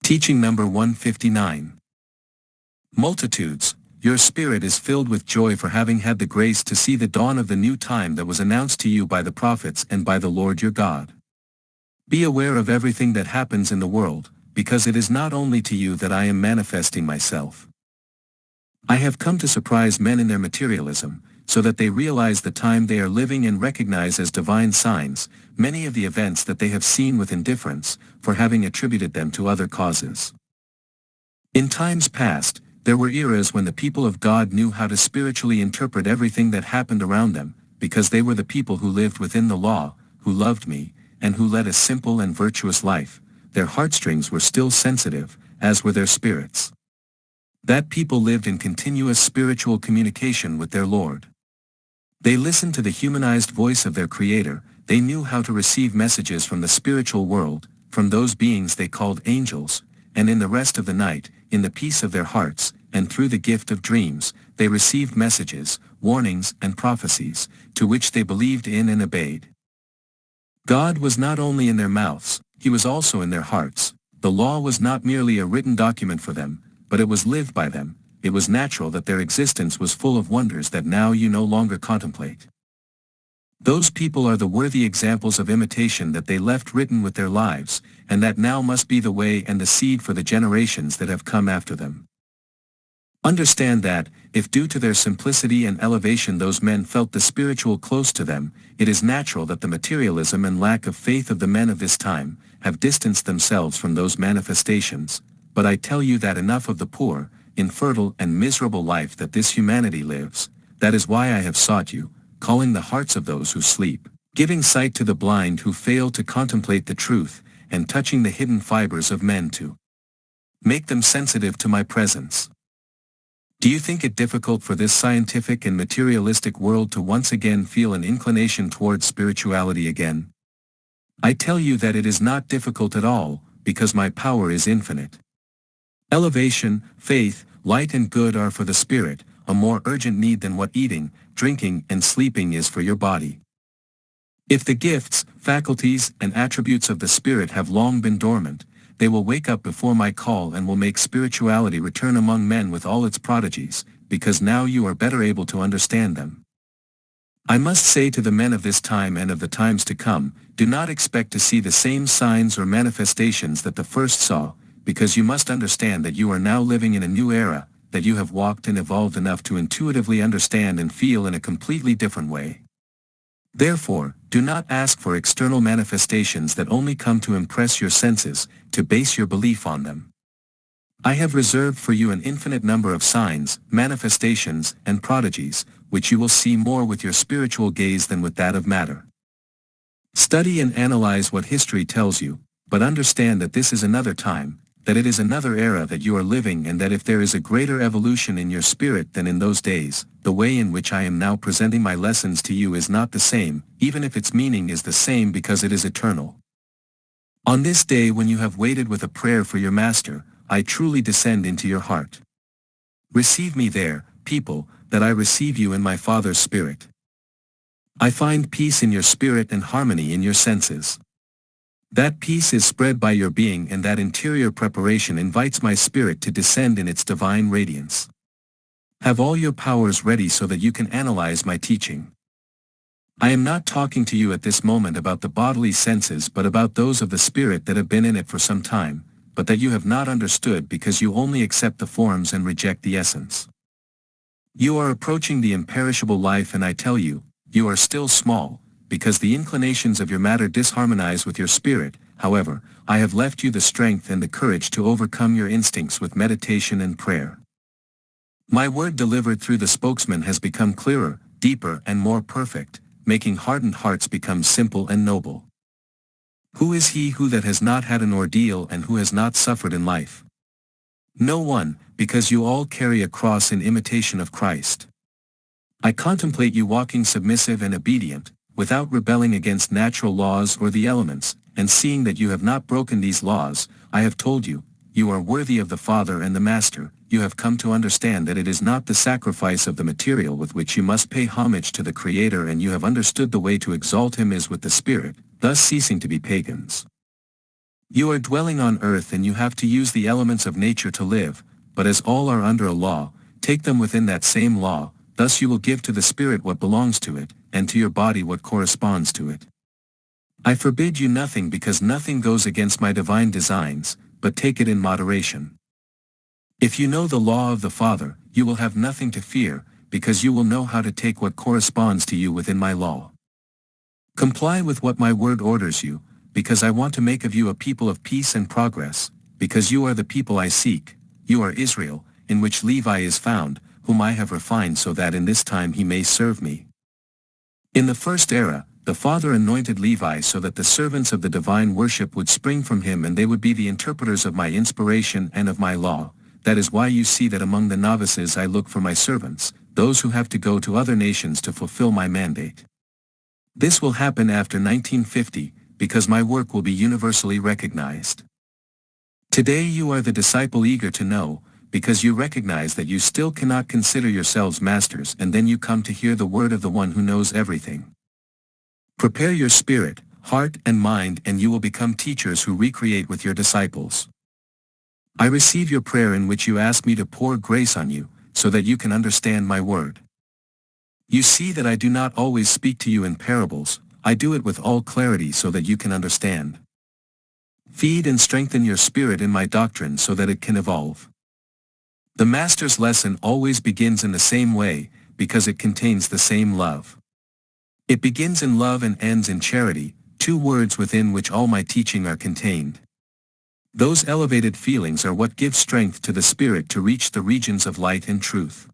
Teaching number 159. Multitudes, your spirit is filled with joy for having had the grace to see the dawn of the new time that was announced to you by the prophets and by the Lord your God. Be aware of everything that happens in the world, because it is not only to you that I am manifesting myself. I have come to surprise men in their materialism, so that they realize the time they are living and recognize as divine signs many of the events that they have seen with indifference, for having attributed them to other causes. In times past, there were eras when the people of God knew how to spiritually interpret everything that happened around them, because they were the people who lived within the law, who loved me, and who led a simple and virtuous life. Their heartstrings were still sensitive, as were their spirits. That people lived in continuous spiritual communication with their Lord. They listened to the humanized voice of their Creator. They knew how to receive messages from the spiritual world, from those beings they called angels, and in the rest of the night, in the peace of their hearts, and through the gift of dreams, they received messages, warnings and prophecies, to which they believed in and obeyed. God was not only in their mouths, He was also in their hearts. The law was not merely a written document for them, but it was lived by them. It was natural that their existence was full of wonders that now you no longer contemplate. Those people are the worthy examples of imitation that they left written with their lives, and that now must be the way and the seed for the generations that have come after them. Understand that, if due to their simplicity and elevation those men felt the spiritual close to them, it is natural that the materialism and lack of faith of the men of this time have distanced themselves from those manifestations. But I tell you that enough of the poor, infertile and miserable life that this humanity lives. That is why I have sought you, calling the hearts of those who sleep, giving sight to the blind who fail to contemplate the truth, and touching the hidden fibers of men to make them sensitive to my presence. Do you think it difficult for this scientific and materialistic world to once again feel an inclination towards spirituality again? I tell you that it is not difficult at all, because my power is infinite. Elevation, faith, light and good are for the spirit, a more urgent need than what eating, drinking and sleeping is for your body. If the gifts, faculties and attributes of the spirit have long been dormant, they will wake up before my call and will make spirituality return among men with all its prodigies, because now you are better able to understand them. I must say to the men of this time and of the times to come, do not expect to see the same signs or manifestations that the first saw, because you must understand that you are now living in a new era, that you have walked and evolved enough to intuitively understand and feel in a completely different way. Therefore, do not ask for external manifestations that only come to impress your senses, to base your belief on them. I have reserved for you an infinite number of signs, manifestations, and prodigies, which you will see more with your spiritual gaze than with that of matter. Study and analyze what history tells you, but understand that this is another time, that it is another era that you are living, and that if there is a greater evolution in your spirit than in those days, the way in which I am now presenting my lessons to you is not the same, even if its meaning is the same, because it is eternal. On this day when you have waited with a prayer for your Master, I truly descend into your heart. Receive me there, people, that I receive you in my Father's Spirit. I find peace in your spirit and harmony in your senses. That peace is spread by your being, and that interior preparation invites my spirit to descend in its divine radiance. Have all your powers ready so that you can analyze my teaching. I am not talking to you at this moment about the bodily senses, but about those of the spirit that have been in it for some time, but that you have not understood because you only accept the forms and reject the essence. You are approaching the imperishable life, and I tell you, you are still small, because the inclinations of your matter disharmonize with your spirit. However, I have left you the strength and the courage to overcome your instincts with meditation and prayer. My word delivered through the spokesman has become clearer, deeper and more perfect, making hardened hearts become simple and noble. Who is he who that has not had an ordeal and who has not suffered in life? No one, because you all carry a cross in imitation of Christ. I contemplate you walking submissive and obedient, without rebelling against natural laws or the elements, and seeing that you have not broken these laws, I have told you, you are worthy of the Father and the Master. You have come to understand that it is not the sacrifice of the material with which you must pay homage to the Creator, and you have understood the way to exalt Him is with the Spirit, thus ceasing to be pagans. You are dwelling on earth and you have to use the elements of nature to live, but as all are under a law, take them within that same law, thus you will give to the spirit what belongs to it, and to your body what corresponds to it. I forbid you nothing because nothing goes against my divine designs, but take it in moderation. If you know the law of the Father, you will have nothing to fear, because you will know how to take what corresponds to you within my law. Comply with what my word orders you, because I want to make of you a people of peace and progress, because you are the people I seek, you are Israel, in which Levi is found, whom I have refined so that in this time he may serve me. In the first era, the Father anointed Levi so that the servants of the divine worship would spring from him and they would be the interpreters of my inspiration and of my law. That is why you see that among the novices I look for my servants, those who have to go to other nations to fulfill my mandate. This will happen after 1950, because my work will be universally recognized. Today you are the disciple eager to know, because you recognize that you still cannot consider yourselves masters, and then you come to hear the word of the one who knows everything. Prepare your spirit, heart and mind, and you will become teachers who recreate with your disciples. I receive your prayer in which you ask me to pour grace on you, so that you can understand my word. You see that I do not always speak to you in parables, I do it with all clarity so that you can understand. Feed and strengthen your spirit in my doctrine so that it can evolve. The Master's lesson always begins in the same way, because it contains the same love. It begins in love and ends in charity, two words within which all my teaching are contained. Those elevated feelings are what give strength to the spirit to reach the regions of light and truth.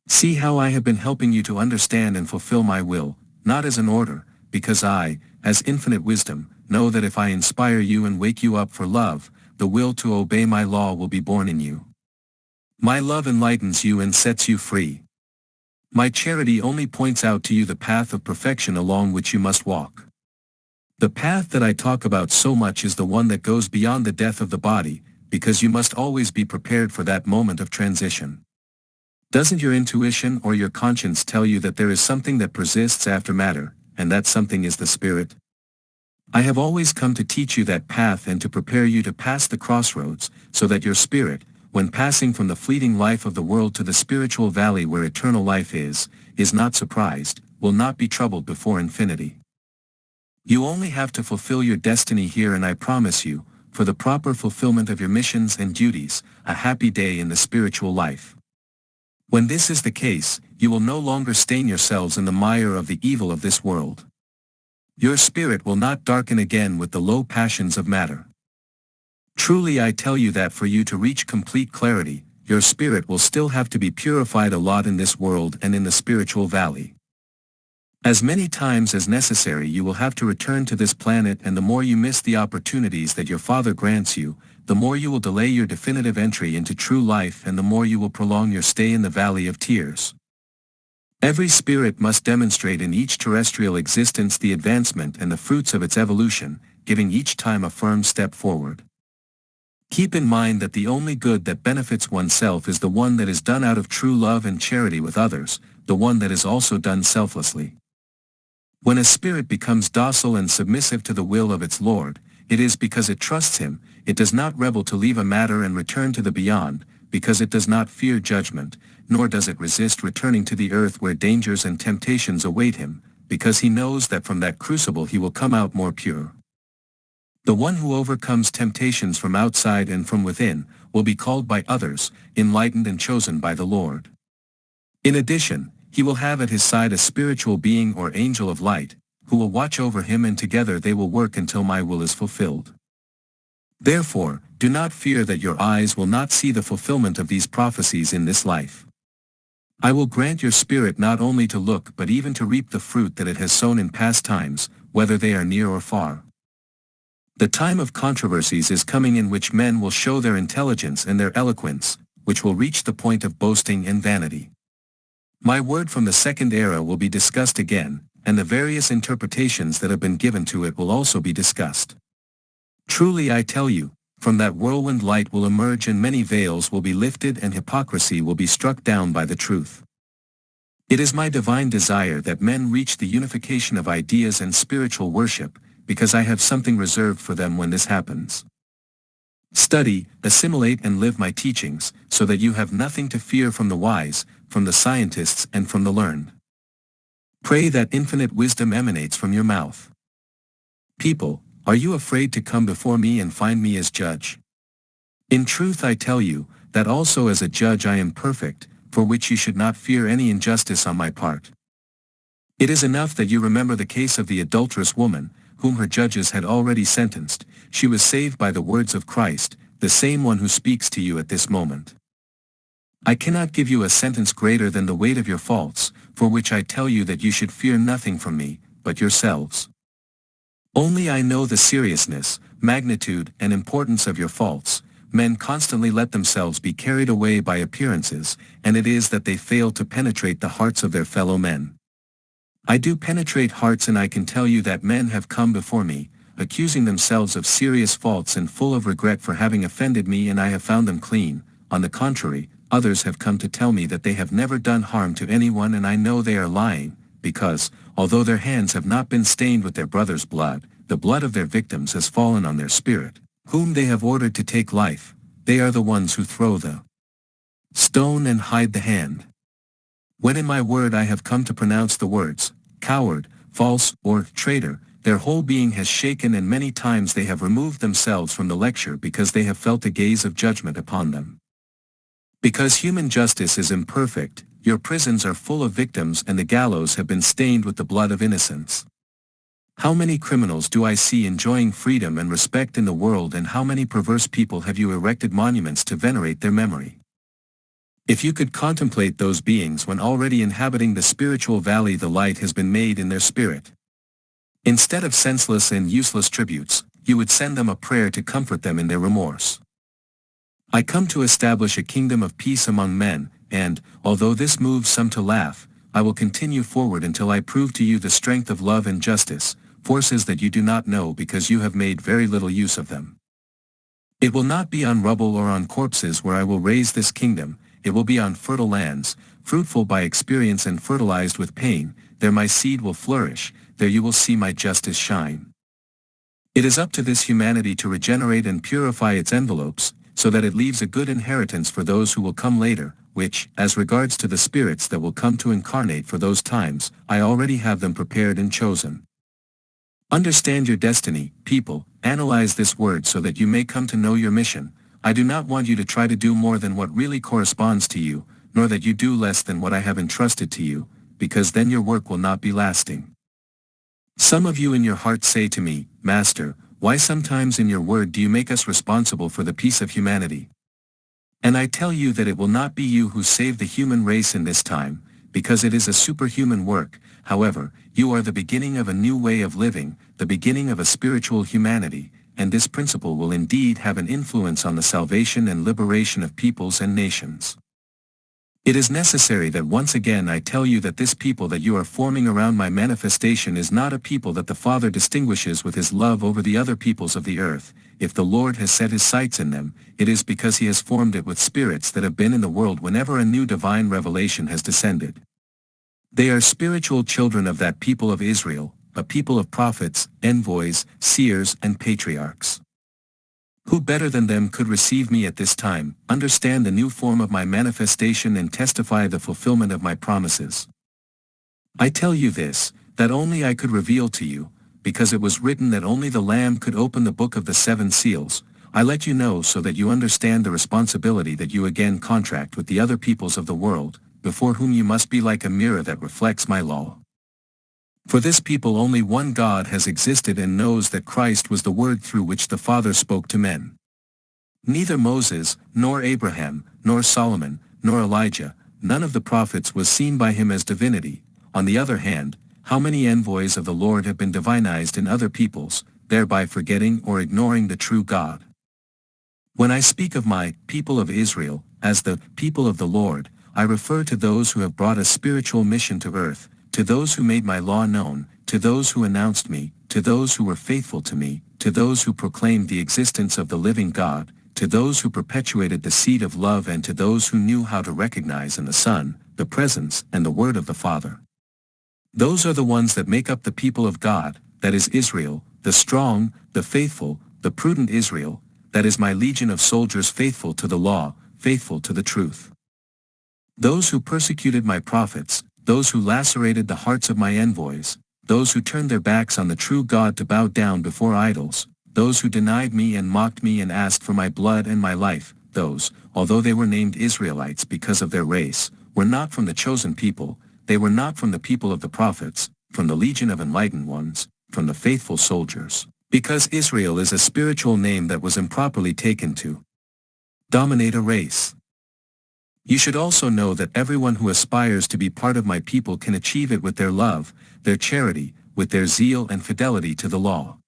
See how I have been helping you to understand and fulfill my will, not as an order, because I, as infinite wisdom, know that if I inspire you and wake you up for love, the will to obey my law will be born in you. My love enlightens you and sets you free. My charity only points out to you the path of perfection along which you must walk. The path that I talk about so much is the one that goes beyond the death of the body, because you must always be prepared for that moment of transition. Doesn't your intuition or your conscience tell you that there is something that persists after matter, and that something is the spirit? I have always come to teach you that path and to prepare you to pass the crossroads, so that your spirit, when passing from the fleeting life of the world to the spiritual valley where eternal life is not surprised, will not be troubled before infinity. You only have to fulfill your destiny here, and I promise you, for the proper fulfillment of your missions and duties, a happy day in the spiritual life. When this is the case, you will no longer stain yourselves in the mire of the evil of this world. Your spirit will not darken again with the low passions of matter. Truly I tell you that for you to reach complete clarity, your spirit will still have to be purified a lot in this world and in the spiritual valley. As many times as necessary you will have to return to this planet, and the more you miss the opportunities that your Father grants you, the more you will delay your definitive entry into true life, and the more you will prolong your stay in the valley of tears. Every spirit must demonstrate in each terrestrial existence the advancement and the fruits of its evolution, giving each time a firm step forward. Keep in mind that the only good that benefits oneself is the one that is done out of true love and charity with others, the one that is also done selflessly. When a spirit becomes docile and submissive to the will of its Lord, it is because it trusts him. It does not rebel to leave a matter and return to the beyond, because it does not fear judgment, nor does it resist returning to the earth where dangers and temptations await him, because he knows that from that crucible he will come out more pure. The one who overcomes temptations from outside and from within, will be called by others, enlightened and chosen by the Lord. In addition, he will have at his side a spiritual being or angel of light, who will watch over him, and together they will work until my will is fulfilled. Therefore, do not fear that your eyes will not see the fulfillment of these prophecies in this life. I will grant your spirit not only to look but even to reap the fruit that it has sown in past times, whether they are near or far. The time of controversies is coming, in which men will show their intelligence and their eloquence, which will reach the point of boasting and vanity. My word from the second era will be discussed again, and the various interpretations that have been given to it will also be discussed. Truly I tell you, from that whirlwind light will emerge, and many veils will be lifted, and hypocrisy will be struck down by the truth. It is my divine desire that men reach the unification of ideas and spiritual worship, because I have something reserved for them when this happens. Study, assimilate and live my teachings, so that you have nothing to fear from the wise, from the scientists and from the learned. Pray that infinite wisdom emanates from your mouth. People, are you afraid to come before me and find me as judge? In truth I tell you, that also as a judge I am perfect, for which you should not fear any injustice on my part. It is enough that you remember the case of the adulterous woman, whom her judges had already sentenced. She was saved by the words of Christ, the same one who speaks to you at this moment. I cannot give you a sentence greater than the weight of your faults, for which I tell you that you should fear nothing from me, but yourselves. Only I know the seriousness, magnitude, and importance of your faults. Men constantly let themselves be carried away by appearances, and it is that they fail to penetrate the hearts of their fellow men. I do penetrate hearts, and I can tell you that men have come before me, accusing themselves of serious faults and full of regret for having offended me, and I have found them clean. On the contrary, others have come to tell me that they have never done harm to anyone, and I know they are lying, because, although their hands have not been stained with their brother's blood, the blood of their victims has fallen on their spirit, whom they have ordered to take life. They are the ones who throw the stone and hide the hand. When in my word I have come to pronounce the words, coward, false, or traitor, their whole being has shaken, and many times they have removed themselves from the lecture because they have felt a gaze of judgment upon them. Because human justice is imperfect, your prisons are full of victims, and the gallows have been stained with the blood of innocents. How many criminals do I see enjoying freedom and respect in the world, and how many perverse people have you erected monuments to venerate their memory? If you could contemplate those beings when already inhabiting the spiritual valley, the light has been made in their spirit. Instead of senseless and useless tributes, you would send them a prayer to comfort them in their remorse. I come to establish a kingdom of peace among men, and, although this moves some to laugh, I will continue forward until I prove to you the strength of love and justice, forces that you do not know because you have made very little use of them. It will not be on rubble or on corpses where I will raise this kingdom. It will be on fertile lands, fruitful by experience and fertilized with pain. There my seed will flourish, there you will see my justice shine. It is up to this humanity to regenerate and purify its envelopes, so that it leaves a good inheritance for those who will come later, which, as regards to the spirits that will come to incarnate for those times, I already have them prepared and chosen. Understand your destiny, people, analyze this word so that you may come to know your mission. I do not want you to try to do more than what really corresponds to you, nor that you do less than what I have entrusted to you, because then your work will not be lasting. Some of you in your heart say to me, Master, why sometimes in your word do you make us responsible for the peace of humanity? And I tell you that it will not be you who save the human race in this time, because it is a superhuman work. However, you are the beginning of a new way of living, the beginning of a spiritual humanity, and this principle will indeed have an influence on the salvation and liberation of peoples and nations. It is necessary that once again I tell you that this people that you are forming around my manifestation is not a people that the Father distinguishes with his love over the other peoples of the earth. If the Lord has set his sights in them, it is because he has formed it with spirits that have been in the world whenever a new divine revelation has descended. They are spiritual children of that people of Israel, a people of prophets, envoys, seers, and patriarchs. Who better than them could receive me at this time, understand the new form of my manifestation, and testify the fulfillment of my promises? I tell you this, that only I could reveal to you, because it was written that only the Lamb could open the book of the 7 seals. I let you know so that you understand the responsibility that you again contract with the other peoples of the world, before whom you must be like a mirror that reflects my law. For this people only one God has existed, and knows that Christ was the word through which the Father spoke to men. Neither Moses, nor Abraham, nor Solomon, nor Elijah, none of the prophets was seen by him as divinity. On the other hand, how many envoys of the Lord have been divinized in other peoples, thereby forgetting or ignoring the true God? When I speak of my people of Israel, as the people of the Lord, I refer to those who have brought a spiritual mission to earth, to those who made my law known, to those who announced me, to those who were faithful to me, to those who proclaimed the existence of the living God, to those who perpetuated the seed of love, and to those who knew how to recognize in the Son, the presence and the word of the Father. Those are the ones that make up the people of God, that is Israel, the strong, the faithful, the prudent Israel, that is my legion of soldiers faithful to the law, faithful to the truth. Those who persecuted my prophets, those who lacerated the hearts of my envoys, those who turned their backs on the true God to bow down before idols, those who denied me and mocked me and asked for my blood and my life, those, although they were named Israelites because of their race, were not from the chosen people, they were not from the people of the prophets, from the legion of enlightened ones, from the faithful soldiers, because Israel is a spiritual name that was improperly taken to dominate a race. You should also know that everyone who aspires to be part of my people can achieve it with their love, their charity, with their zeal and fidelity to the law.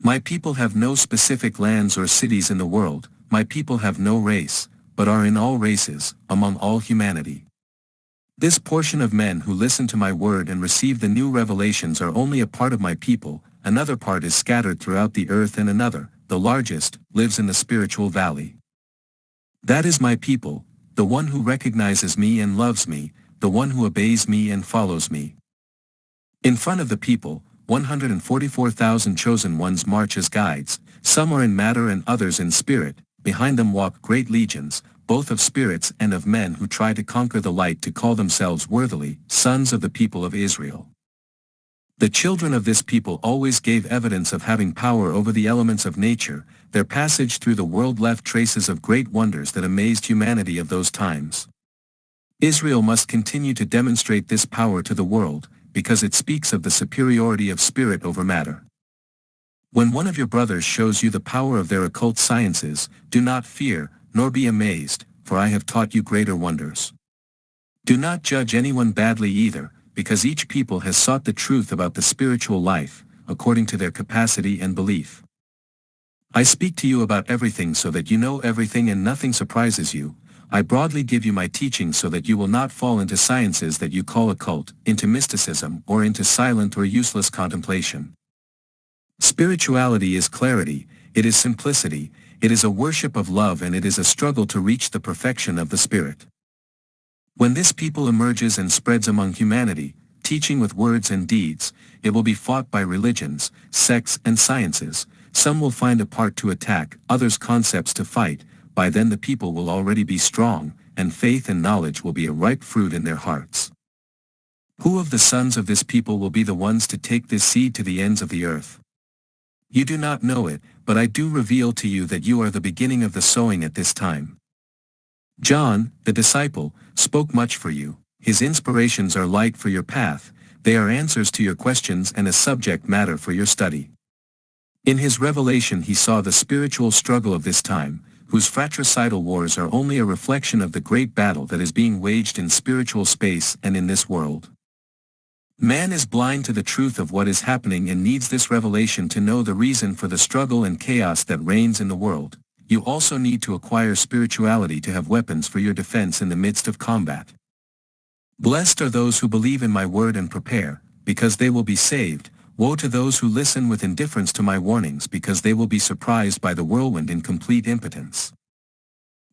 My people have no specific lands or cities in the world, my people have no race, but are in all races, among all humanity. This portion of men who listen to my word and receive the new revelations are only a part of my people, another part is scattered throughout the earth and another, the largest, lives in the spiritual valley. That is my people, the one who recognizes me and loves me, the one who obeys me and follows me. In front of the people, 144,000 chosen ones march as guides, some are in matter and others in spirit, behind them walk great legions, both of spirits and of men who try to conquer the light to call themselves worthily sons of the people of Israel. The children of this people always gave evidence of having power over the elements of nature, their passage through the world left traces of great wonders that amazed humanity of those times. Israel must continue to demonstrate this power to the world, because it speaks of the superiority of spirit over matter. When one of your brothers shows you the power of their occult sciences, do not fear, nor be amazed, for I have taught you greater wonders. Do not judge anyone badly either, because each people has sought the truth about the spiritual life, according to their capacity and belief. I speak to you about everything so that you know everything and nothing surprises you. I broadly give you my teaching so that you will not fall into sciences that you call occult, into mysticism, or into silent or useless contemplation. Spirituality is clarity, it is simplicity, it is a worship of love, and it is a struggle to reach the perfection of the Spirit. When this people emerges and spreads among humanity, teaching with words and deeds, it will be fought by religions, sects and sciences. Some will find a part to attack, others concepts to fight. By then the people will already be strong, and faith and knowledge will be a ripe fruit in their hearts. Who of the sons of this people will be the ones to take this seed to the ends of the earth? You do not know it, but I do reveal to you that you are the beginning of the sowing at this time. John, the disciple, spoke much for you. His inspirations are light for your path, they are answers to your questions and a subject matter for your study. In his revelation he saw the spiritual struggle of this time, whose fratricidal wars are only a reflection of the great battle that is being waged in spiritual space and in this world. Man is blind to the truth of what is happening and needs this revelation to know the reason for the struggle and chaos that reigns in the world. You also need to acquire spirituality to have weapons for your defense in the midst of combat. Blessed are those who believe in my word and prepare, because they will be saved. Woe to those who listen with indifference to my warnings, because they will be surprised by the whirlwind in complete impotence.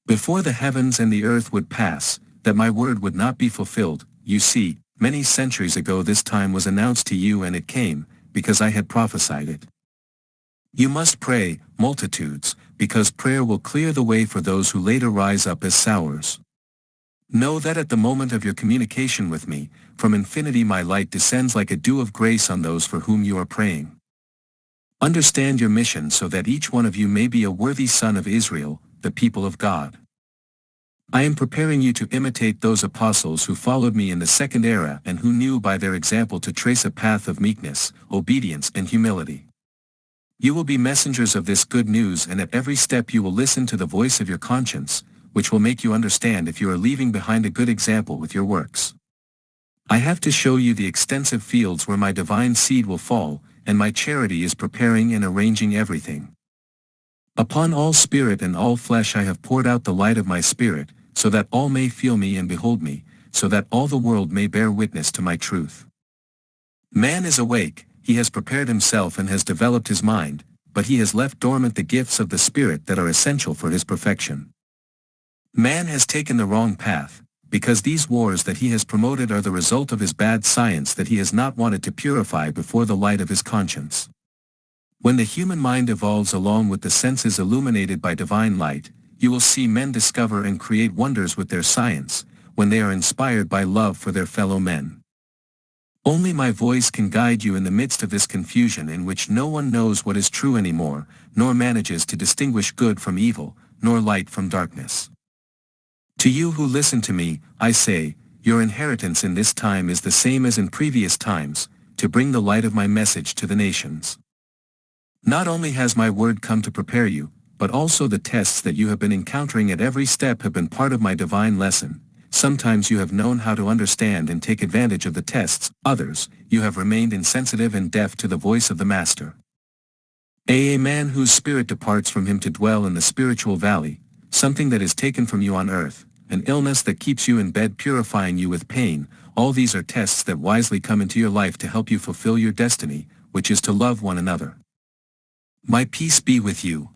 Before the heavens and the earth would pass, that my word would not be fulfilled, you see, many centuries ago this time was announced to you, and it came, because I had prophesied it. You must pray, multitudes, because prayer will clear the way for those who later rise up as sowers. Know that at the moment of your communication with me, from infinity my light descends like a dew of grace on those for whom you are praying. Understand your mission so that each one of you may be a worthy son of Israel, the people of God. I am preparing you to imitate those apostles who followed me in the second era and who knew by their example to trace a path of meekness, obedience and humility. You will be messengers of this good news, and at every step you will listen to the voice of your conscience, which will make you understand if you are leaving behind a good example with your works. I have to show you the extensive fields where my divine seed will fall, and my charity is preparing and arranging everything. Upon all spirit and all flesh I have poured out the light of my spirit, so that all may feel me and behold me, so that all the world may bear witness to my truth. Man is awake, he has prepared himself and has developed his mind, but he has left dormant the gifts of the Spirit that are essential for his perfection. Man has taken the wrong path, because these wars that he has promoted are the result of his bad science that he has not wanted to purify before the light of his conscience. When the human mind evolves along with the senses illuminated by divine light, you will see men discover and create wonders with their science, when they are inspired by love for their fellow men. Only my voice can guide you in the midst of this confusion in which no one knows what is true anymore, nor manages to distinguish good from evil, nor light from darkness. To you who listen to me, I say, your inheritance in this time is the same as in previous times, to bring the light of my message to the nations. Not only has my word come to prepare you, but also the tests that you have been encountering at every step have been part of my divine lesson. Sometimes you have known how to understand and take advantage of the tests, others, you have remained insensitive and deaf to the voice of the Master. A man whose spirit departs from him to dwell in the spiritual valley, something that is taken from you on earth, an illness that keeps you in bed purifying you with pain, all these are tests that wisely come into your life to help you fulfill your destiny, which is to love one another. My peace be with you.